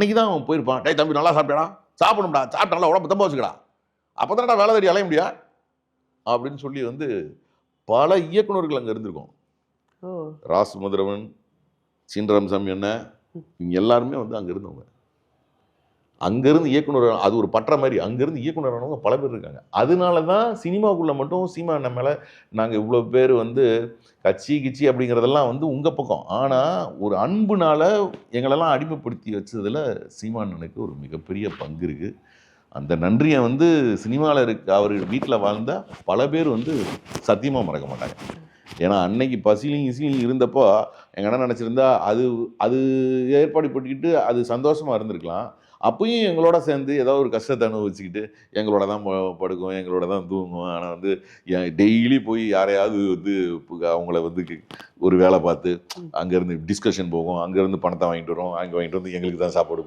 அன்னைக்கு தான் அவன் போயிருப்பான். டேய் தம்பி நல்லா சாப்பிட்டா, சாப்பிடணும்டா, சாப்பிட்டு நல்லா உடம்பு தம்ப வச்சுக்கடா, அப்பதான்டா வேலை தேடி அலைய முடியும் அப்படின்னு சொல்லி வந்து பல இயக்குனர்கள் அங்க இருந்திருக்கோம். ராசு மதுரவன், சீனராமசாமி அண்ணன், இவங்க எல்லாருமே வந்து அங்க இருந்தவங்க. அங்கிருந்து இயக்குனர், அது ஒரு பற்ற மாதிரி அங்கிருந்து இயக்குனர் ஆனவங்க பல பேர் இருக்காங்க. அதனால தான் சினிமாக்குள்ள மட்டும் சீமா அண்ணன் மேல நாங்க இவ்வளவு பேர் வந்து கட்சி கிச்சி அப்படிங்கிறதெல்லாம் வந்து உங்க பக்கம். ஆனா ஒரு அன்புனால எங்களெல்லாம் அடிமைப்படுத்தி வச்சதுல சீமா அண்ணனுக்கு ஒரு மிகப்பெரிய பங்கு இருக்கு. அந்த நன்றியை வந்து சினிமாவில் அவர் வீட்டில் வாழ்ந்த பல பேர் வந்து சத்தியமாக மறக்க மாட்டாங்க. ஏன்னா அன்னைக்கு பசிலையும் இசிலையும் இருந்தப்போ எங்கள் அண்ணன் நினச்சிருந்தா அது அது ஏற்பாடு பண்ணிக்கிட்டு அது சந்தோஷமாக இருந்திருக்கலாம். அப்பயும் எங்களோட சேர்ந்து ஏதோ ஒரு கஷ்டத்தை அனுபவிச்சுக்கிட்டு எங்களோட தான் படுக்கும், எங்களோட தான் தூங்கும். ஆனால் வந்து டெய்லி போய் யாரையாவது வந்து அவங்கள வந்து ஒரு வேலை பார்த்து அங்கேருந்து டிஸ்கஷன் போகும், அங்கேருந்து பணத்தை வாங்கிட்டு வரோம், அங்கே வாங்கிட்டு வந்து எங்களுக்கு தான் சாப்பாடு